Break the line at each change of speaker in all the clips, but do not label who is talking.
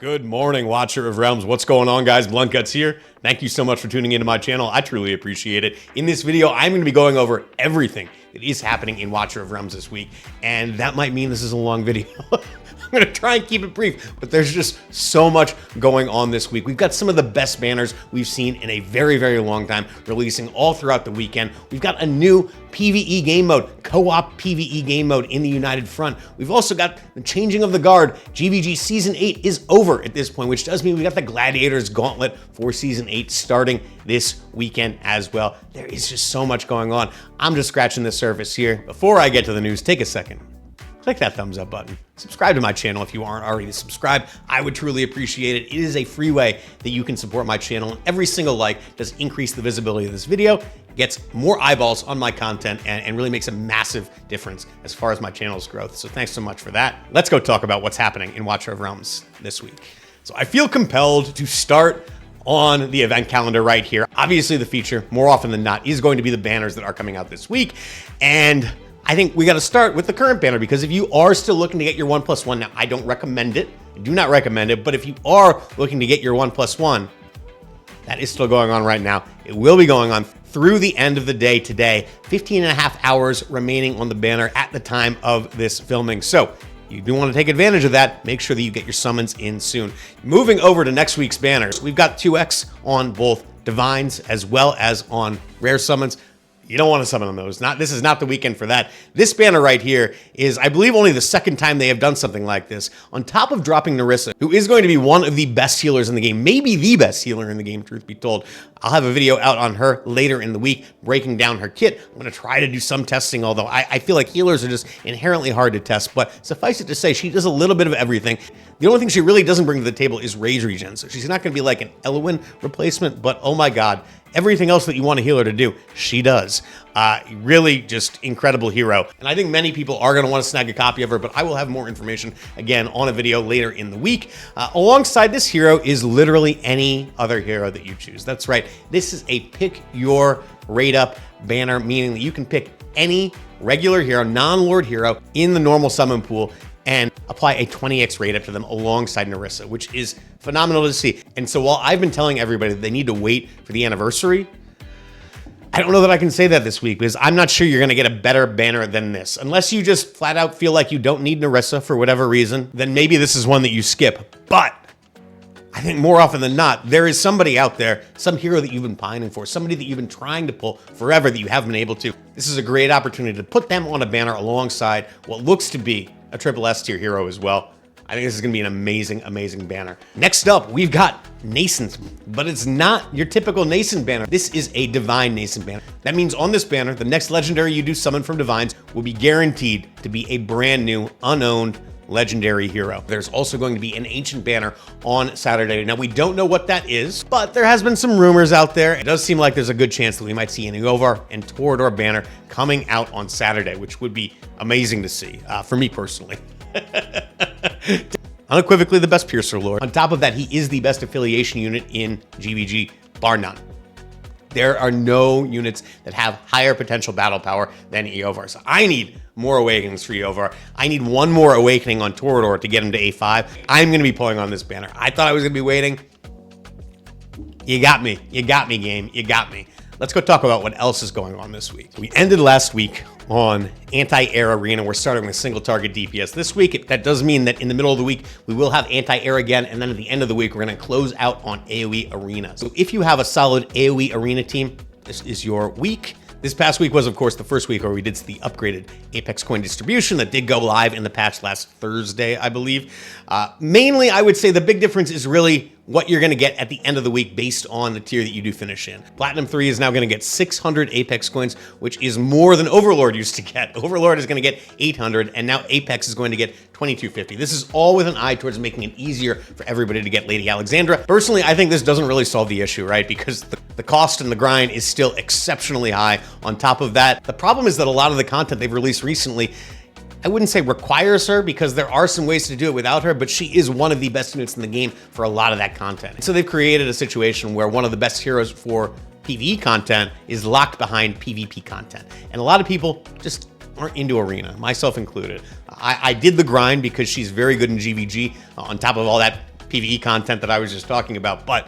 Good morning, Watcher of Realms. What's going on, guys? Blunt Guts here. Thank you so much for tuning into my channel. I truly appreciate it. In this video, I'm going to be going over everything that is happening in Watcher of Realms this week, and that might mean this is a long video. I'm going to try and keep it brief, but there's just so much going on this week. We've got some of the best banners we've seen in a very, very long time, releasing all throughout the weekend. We've got a new PvE game mode, co-op PvE game mode in the United Front. We've also got the changing of the guard. GVG Season 8 is over at this point, which does mean we got the Gladiators Gauntlet for Season 8 starting this weekend as well. There is just so much going on. I'm just scratching the surface here. Before I get to the news, take a second. Click that thumbs up button. Subscribe to my channel if you aren't already subscribed. I would truly appreciate it. It is a free way that you can support my channel, and every single like does increase the visibility of this video, gets more eyeballs on my content, and really makes a massive difference as far as my channel's growth. So thanks so much for that. Let's go talk about what's happening in Watcher of Realms this week. So I feel compelled to start on the event calendar right here. Obviously the feature, more often than not, is going to be the banners that are coming out this week. And I think we got to start with the current banner, because if you are still looking to get your 1+1, now I don't recommend it, I do not recommend it, but if you are looking to get your 1+1, that is still going on right now. It will be going on through the end of the day today. 15.5 hours remaining on the banner at the time of this filming. So you do want to take advantage of that. Make sure that you get your summons in soon. Moving over to next week's banners, we've got 2x on both divines as well as on rare summons. You don't want to summon on those. This is not the weekend for that. This banner right here is, I believe, only the second time they have done something like this. On top of dropping Nerissa, who is going to be one of the best healers in the game, maybe the best healer in the game, truth be told. I'll have a video out on her later in the week, breaking down her kit. I'm going to try to do some testing, although I feel like healers are just inherently hard to test. But suffice it to say, she does a little bit of everything. The only thing she really doesn't bring to the table is rage regen. So she's not going to be like an Elwyn replacement, but oh my God, everything else that you want a healer to do, she does. Really just incredible hero. And I think many people are going to want to snag a copy of her, but I will have more information again on a video later in the week. Alongside this hero is literally any other hero that you choose. That's right. This is a pick your rate up banner, meaning that you can pick any regular hero, non-lord hero in the normal summon pool and apply a 20x rate up to them alongside Nerissa, which is phenomenal to see. And so while I've been telling everybody that they need to wait for the anniversary, I don't know that I can say that this week, because I'm not sure you're going to get a better banner than this. Unless you just flat out feel like you don't need Nerissa for whatever reason, then maybe this is one that you skip. But I think more often than not, there is somebody out there, some hero that you've been pining for, somebody that you've been trying to pull forever that you haven't been able to. This is a great opportunity to put them on a banner alongside what looks to be a triple S tier hero as well. I think this is going to be an amazing, amazing banner. Next up, we've got Nascent, but it's not your typical Nascent banner. This is a Divine Nascent banner. That means on this banner, the next legendary you do summon from Divines will be guaranteed to be a brand new, unowned legendary hero. There's also going to be an ancient banner on Saturday. Now, we don't know what that is, but there has been some rumors out there. It does seem like there's a good chance that we might see an IOVAR and Toreador banner coming out on Saturday, which would be amazing to see, for me personally. Unequivocally the best Piercer Lord. On top of that, he is the best affiliation unit in GVG, bar none. There are no units that have higher potential battle power than IOVAR. So I need more awakenings for IOVAR. I need one more awakening on Toreador to get him to A5. I'm going to be pulling on this banner. I thought I was going to be waiting. You got me. You got me, game. You got me. Let's go talk about what else is going on this week. We ended last week on anti-air arena. We're starting with single target DPS this week. That does mean that in the middle of the week, we will have anti-air again. And then at the end of the week, we're going to close out on AoE arena. So if you have a solid AoE arena team, this is your week. This past week was, of course, the first week where we did the upgraded Apex coin distribution that did go live in the patch last Thursday, I believe. Mainly, I would say the big difference is really what you're going to get at the end of the week based on the tier that you do finish in. Platinum 3 is now going to get 600 Apex coins, which is more than Overlord used to get. Overlord is going to get 800, and now Apex is going to get 2250. This is all with an eye towards making it easier for everybody to get Lady Alexandra. Personally, I think this doesn't really solve the issue, right? Because the cost and the grind is still exceptionally high. On top of that, the problem is that a lot of the content they've released recently, I wouldn't say requires her, because there are some ways to do it without her, but she is one of the best units in the game for a lot of that content. So they've created a situation where one of the best heroes for PvE content is locked behind PvP content. And a lot of people just aren't into arena, myself included. I did the grind because she's very good in GVG. On top of all that PvE content that I was just talking about. But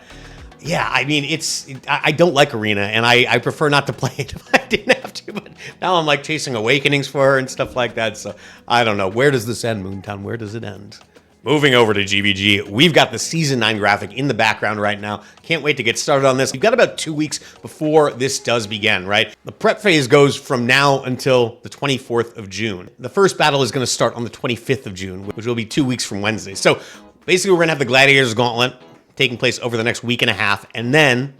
yeah, I mean, I don't like Arena, and I prefer not to play it if I didn't have to, but now I'm like chasing Awakenings for her and stuff like that, so I don't know. Where does this end, Moontown? Where does it end? Moving over to GVG, we've got the Season 9 graphic in the background right now. Can't wait to get started on this. We've got about 2 weeks before this does begin, right? The prep phase goes from now until the 24th of June. The first battle is going to start on the 25th of June, which will be 2 weeks from Wednesday. So basically, we're going to have the Gladiators Gauntlet taking place over the next week and a half, and then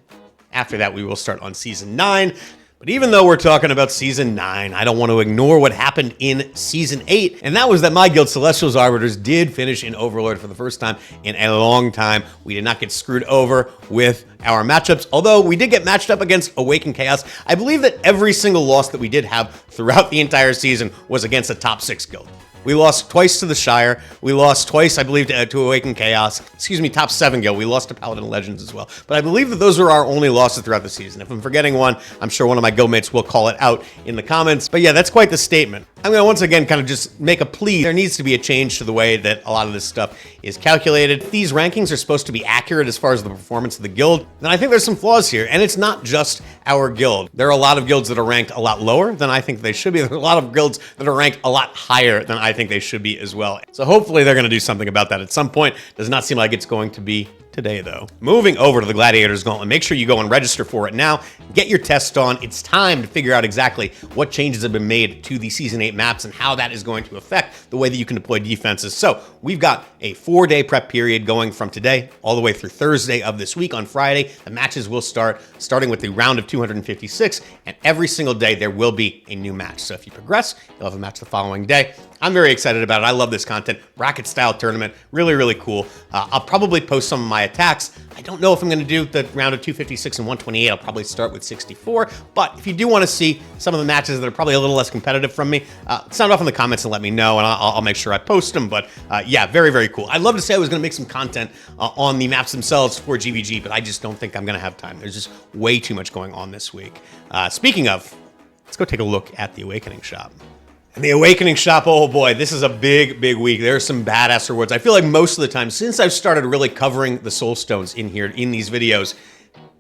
after that, we will start on Season 9. But even though we're talking about Season 9, I don't want to ignore what happened in Season 8, and that was that my guild, Celestials Arbiters, did finish in Overlord for the first time in a long time. We did not get screwed over with our matchups, although we did get matched up against Awakened Chaos. I believe that every single loss that we did have throughout the entire season was against a top 6 guild. We lost twice to the Shire. We lost twice, I believe, to Awakened Chaos. Excuse me, top 7 guild. We lost to Paladin Legends as well. But I believe that those are our only losses throughout the season. If I'm forgetting one, I'm sure one of my guildmates will call it out in the comments. But yeah, that's quite the statement. I'm going to once again kind of just make a plea. There needs to be a change to the way that a lot of this stuff is calculated. If these rankings are supposed to be accurate as far as the performance of the guild, then I think there's some flaws here. And it's not just our guild. There are a lot of guilds that are ranked a lot lower than I think they should be. There are a lot of guilds that are ranked a lot higher than I think they should be as well. So hopefully they're going to do something about that at some point. Does not seem like it's going to be today, though. Moving over to the Gladiators Gauntlet, make sure you go and register for it now. Get your test on. It's time to figure out exactly what changes have been made to the Season 8 maps and how that is going to affect the way that you can deploy defenses. So we've got a 4-day prep period going from today all the way through Thursday of this week. On Friday, the matches will start, starting with the round of 256, and every single day there will be a new match. So if you progress, you'll have a match the following day. I'm very excited about it. I love this content. Bracket style tournament. Really, really cool. I'll probably post some of my attacks. I don't know if I'm going to do the round of 256 and 128. I'll probably start with 64. But if you do want to see some of the matches that are probably a little less competitive from me, sound off in the comments and let me know, and I'll make sure I post them. But yeah, very, very cool. I'd love to say I was going to make some content on the maps themselves for GVG, but I just don't think I'm going to have time. There's just way too much going on this week. Speaking of, let's go take a look at the Awakening shop. And the Awakening shop, oh boy, this is a big, big week. There are some badass rewards. I feel like most of the time, since I've started really covering the soul stones in here, in these videos,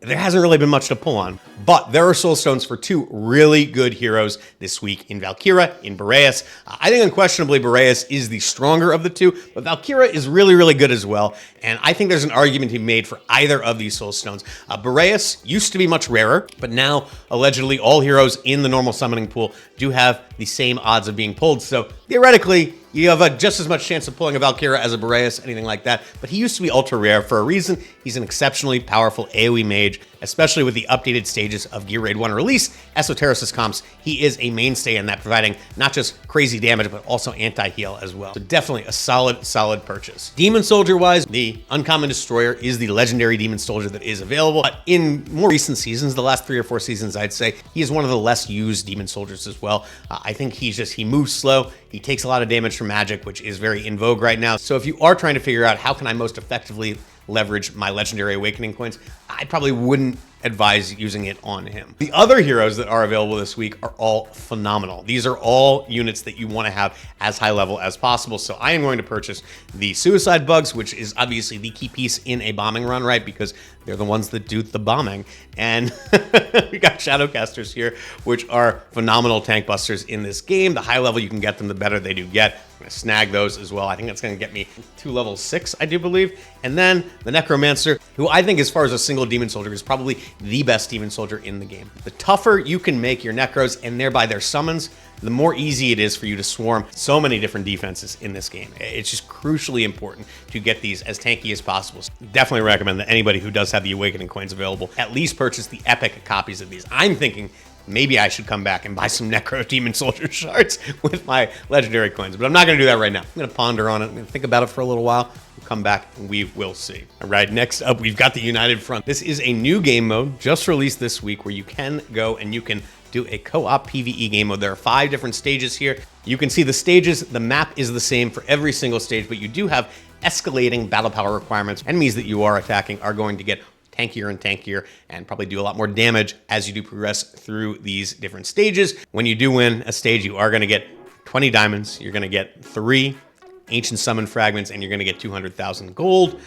there hasn't really been much to pull on. But there are soul stones for 2 really good heroes this week in Valkyra, in Boreas. I think unquestionably Boreas is the stronger of the 2, but Valkyra is really, really good as well. And I think there's an argument to be made for either of these soul stones. Boreas used to be much rarer, but now allegedly all heroes in the normal summoning pool do have the same odds of being pulled. So theoretically, you have just as much chance of pulling a Valkyra as a Boreas, anything like that. But he used to be ultra rare for a reason. He's an exceptionally powerful AoE mage, especially with the updated stages of Gear Raid 1 release, Esotericis comps. He is a mainstay in that, providing not just crazy damage, but also anti-heal as well. So definitely a solid purchase. Demon Soldier-wise, the Uncommon Destroyer is the legendary Demon Soldier that is available. But in more recent seasons, the last 3 or 4 seasons, I'd say, he is one of the less used Demon Soldiers as well. I think he moves slow. He takes a lot of damage from magic, which is very in vogue right now. So if you are trying to figure out how can I most effectively leverage my legendary awakening coins, I probably wouldn't advise using it on him. The other heroes that are available this week are all phenomenal. These are all units that you want to have as high level as possible. So I am going to purchase the Suicide Bugs, which is obviously the key piece in a bombing run, right? Because they're the ones that do the bombing. And we got Shadowcasters here, which are phenomenal tank busters in this game. The high level you can get them, the better they do get. I'm going to snag those as well. I think that's going to get me to level 6, I do believe. And then the Necromancer, who I think as far as a single demon soldier is probably the best demon soldier in the game. The tougher you can make your Necros and thereby their summons, the more easy it is for you to swarm so many different defenses in this game. It's just crucially important to get these as tanky as possible. So definitely recommend that anybody who does have the Awakening coins available at least purchase the epic copies of these. I'm thinking maybe I should come back and buy some Necro Demon Soldier shards with my legendary coins, but I'm not going to do that right now. I'm going to ponder on it. I'm going to think about it for a little while. We'll come back and we will see. All right, next up, we've got the United Front. This is a new game mode just released this week where you can go and you can do a co-op PvE game mode. There are 5 different stages here. You can see the stages. The map is the same for every single stage, but you do have escalating battle power requirements. Enemies that you are attacking are going to get tankier and tankier and probably do a lot more damage as you do progress through these different stages. When you do win a stage, you are going to get 20 diamonds. You're going to get 3 ancient summon fragments, and you're going to get 200,000 gold.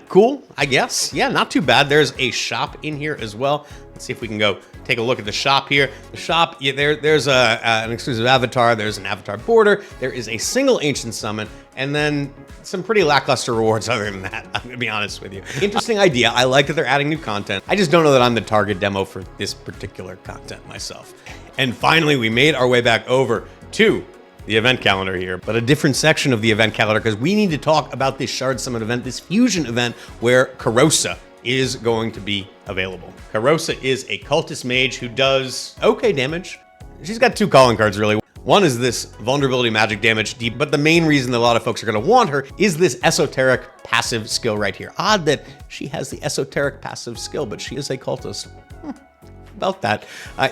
Cool, I guess. Yeah, not too bad. There's a shop in here as well. Let's see if we can go take a look at the shop here. The shop, yeah, there's an exclusive avatar. There's an avatar border. There is a single ancient summon, and then some pretty lackluster rewards other than that. I'm gonna be honest with you. Interesting idea. I like that they're adding new content. I just don't know that I'm the target demo for this particular content myself. And finally, we made our way back over to the event calendar here, but a different section of the event calendar, because we need to talk about this Shard Summon event, this fusion event where Carosa is going to be available. Carosa is a cultist mage who does okay damage. She's got two calling cards really. One is this vulnerability magic damage deep, but the main reason that a lot of folks are going to want her is this esoteric passive skill right here. Odd that she has the esoteric passive skill, but she is a cultist. About that.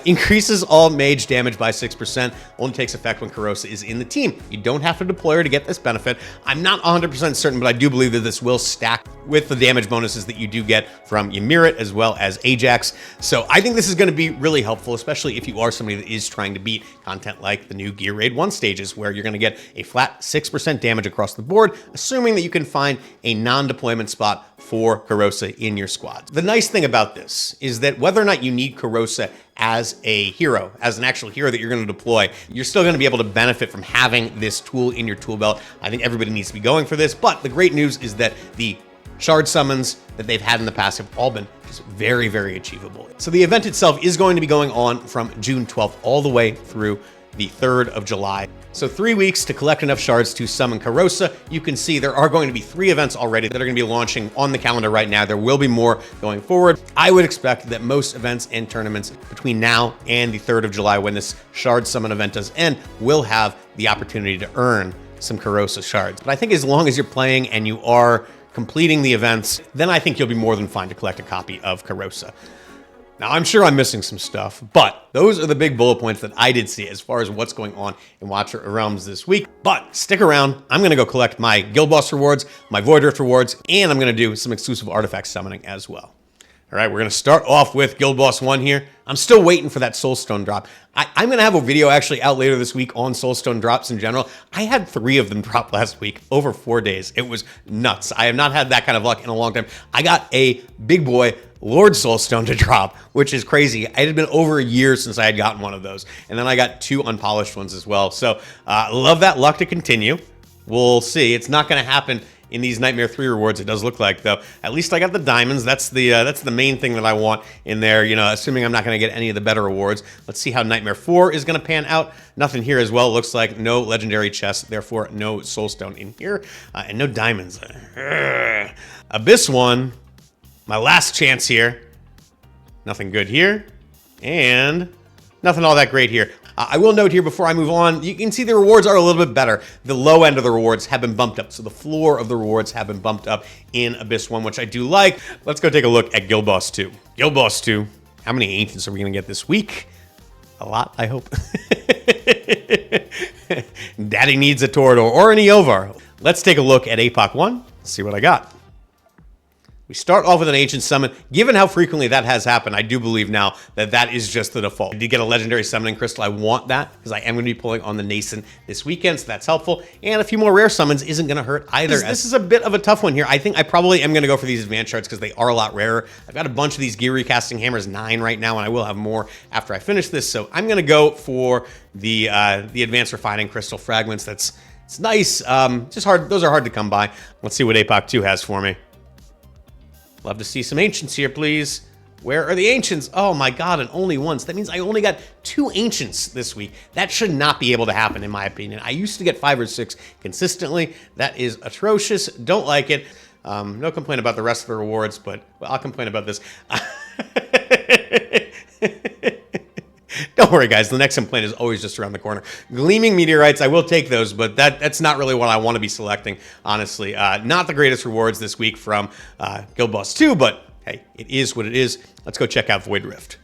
Increases all mage damage by 6%. Only takes effect when Carosa is in the team. You don't have to deploy her to get this benefit. I'm not 100% certain, but I do believe that this will stack with the damage bonuses that you do get from Ymiret as well as Ajax. So I think this is going to be really helpful, especially if you are somebody that is trying to beat content like the new Gear Raid 1 stages, where you're going to get a flat 6% damage across the board, assuming that you can find a non-deployment spot for Carosa in your squad. The nice thing about this is that whether or not you need Carosa as a hero, as an actual hero that you're going to deploy, you're still going to be able to benefit from having this tool in your tool belt. I think everybody needs to be going for this, but the great news is that the shard summons that they've had in the past have all been just very, very achievable. So the event itself is going to be going on from June 12th all the way through the 3rd of July. So 3 weeks to collect enough shards to summon Carosa. You can see there are going to be 3 events already that are going to be launching on the calendar right now. There will be more going forward. I would expect that most events and tournaments between now and the 3rd of July, when this shard summon event does end, will have the opportunity to earn some Carosa shards. But I think as long as you're playing and you are completing the events, then I think you'll be more than fine to collect a copy of Carosa. Now, I'm sure I'm missing some stuff, but those are the big bullet points that I did see as far as what's going on in Watcher of Realms this week. But stick around. I'm going to go collect my Guild Boss rewards, my Void Rift rewards, and I'm going to do some exclusive artifact summoning as well. All right, we're going to start off with Guild Boss 1 here. I'm still waiting for that Soulstone drop. I'm going to have a video actually out later this week on Soulstone drops in general. I had 3 of them drop last week over 4 days. It was nuts. I have not had that kind of luck in a long time. I got a big boy Lord Soulstone to drop, which is crazy. It had been over a year since I had gotten one of those. And then I got 2 unpolished ones as well. So love that luck to continue. We'll see. It's not going to happen in these Nightmare 3 rewards, it does look like, though. At least I got the diamonds. That's the main thing that I want in there, you know, assuming I'm not going to get any of the better rewards. Let's see how Nightmare 4 is going to pan out. Nothing here as well. Looks like no legendary chest, therefore no soulstone in here, and no diamonds. Abyss 1, my last chance here. Nothing good here, and nothing all that great here. I will note here before I move on, you can see the rewards are a little bit better. The low end of the rewards have been bumped up, so the floor of the rewards have been bumped up in Abyss 1, which I do like. Let's go take a look at Guild Boss 2. Guild Boss 2, how many Ancients are we going to get this week? A lot, I hope. Daddy needs a Torador or an IOVAR. Let's take a look at APOC 1, see what I got. We start off with an Ancient Summon. Given how frequently that has happened, I do believe now that that is just the default. I did get a Legendary Summoning Crystal. I want that because I am going to be pulling on the Nascent this weekend, so that's helpful. And a few more rare summons isn't going to hurt either. This is a bit of a tough one here. I think I probably am going to go for these Advanced Shards because they are a lot rarer. I've got a bunch of these Gear Recasting Hammers 9 right now, and I will have more after I finish this. So I'm going to go for the Advanced Refining Crystal Fragments. It's nice. Just hard. Those are hard to come by. Let's see what APOC 2 has for me. Love to see some Ancients here, please. Where are the Ancients? Oh my God, and only once. That means I only got 2 Ancients this week. That should not be able to happen, in my opinion. I used to get 5 or 6 consistently. That is atrocious. Don't like it. No complaint about the rest of the rewards, but well, I'll complain about this. Don't worry, guys. The next complaint is always just around the corner. Gleaming Meteorites, I will take those, but that's not really what I want to be selecting, honestly. Not the greatest rewards this week from Guild Boss 2, but hey, it is what it is. Let's go check out Void Rift.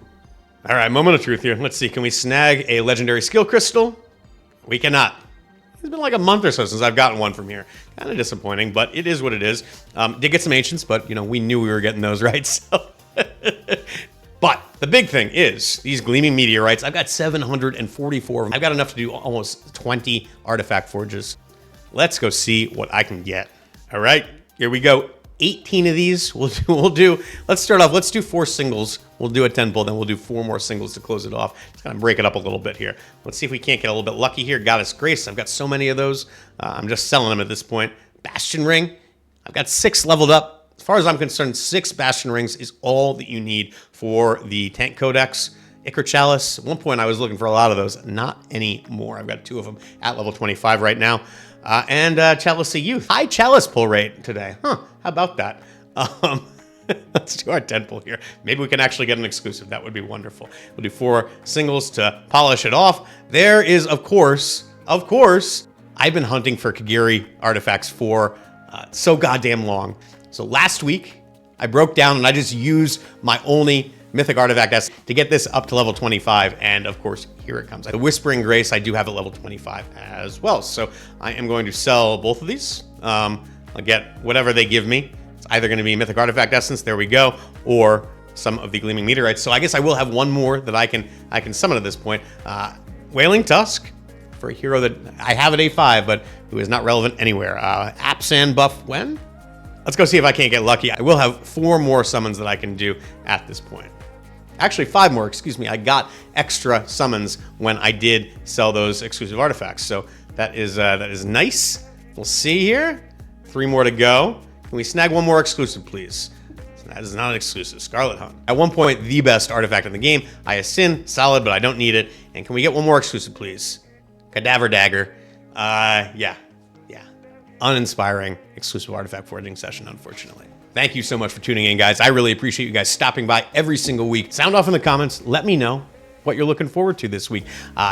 All right, moment of truth here. Let's see. Can we snag a Legendary Skill Crystal? We cannot. It's been like a month or so since I've gotten one from here. Kind of disappointing, but it is what it is. Did get some Ancients, but you know, we knew we were getting those, right? So... But the big thing is these Gleaming Meteorites. I've got 744 of them. I've got enough to do almost 20 Artifact Forges. let's go see what I can get. All right, here we go. 18 of these we'll do. Let's start off. Let's do 4 singles. We'll do a 10 pull, then we'll do 4 more singles to close it off. Let's kind of break it up a little bit here. Let's see if we can't get a little bit lucky here. Goddess Grace. I've got so many of those. I'm just selling them at this point. Bastion Ring. I've got 6 leveled up. As far as I'm concerned, 6 Bastion Rings is all that you need for the Tank Codex. Ichor Chalice. At one point, I was looking for a lot of those. Not anymore. I've got 2 of them at level 25 right now. And Chalice of Youth. High Chalice pull rate today. Huh, how about that? Let's do our 10 pull here. Maybe we can actually get an exclusive. That would be wonderful. We'll do 4 singles to polish it off. There is, of course, I've been hunting for Kagiri artifacts for so goddamn long. So last week, I broke down and I just used my only Mythic Artifact to get this up to level 25, and of course, here it comes. The Whispering Grace, I do have at level 25 as well, so I am going to sell both of these. I'll get whatever they give me. It's either going to be Mythic Artifact Essence, there we go, or some of the Gleaming Meteorites. So I guess I will have one more that I can summon at this point. Wailing Tusk, for a hero that I have at A5, but who is not relevant anywhere. Apsan buff when? Let's go see if I can't get lucky. I will have 4 more summons that I can do at this point. Actually, 5 more, excuse me. I got extra summons when I did sell those exclusive artifacts. So that is nice. We'll see here. 3 more to go. Can we snag 1 more exclusive, please? That is not an exclusive. Scarlet Hunt. At one point, the best artifact in the game. Iasin, solid, but I don't need it. And can we get 1 more exclusive, please? Cadaver Dagger. Yeah. Uninspiring exclusive artifact foraging session, unfortunately. Thank you so much for tuning in, guys. I really appreciate you guys stopping by every single week. Sound off in the comments. Let me know what you're looking forward to this week.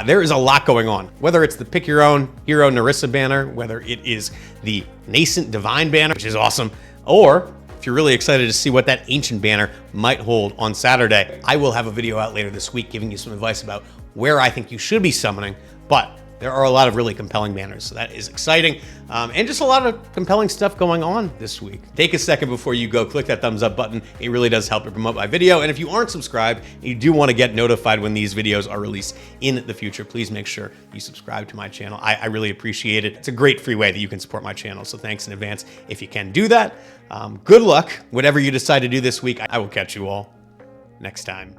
There is a lot going on, whether it's the Pick Your Own Hero Nerissa banner, whether it is the Nascent Divine banner, which is awesome, or if you're really excited to see what that Ancient banner might hold on Saturday, I will have a video out later this week giving you some advice about where I think you should be summoning, but there are a lot of really compelling banners, so that is exciting. And just a lot of compelling stuff going on this week. Take a second before you go, click that thumbs up button. It really does help to promote my video. And if you aren't subscribed, and you do want to get notified when these videos are released in the future, please make sure you subscribe to my channel. I really appreciate it. It's a great free way that you can support my channel, so thanks in advance if you can do that. Good luck, whatever you decide to do this week. I will catch you all next time.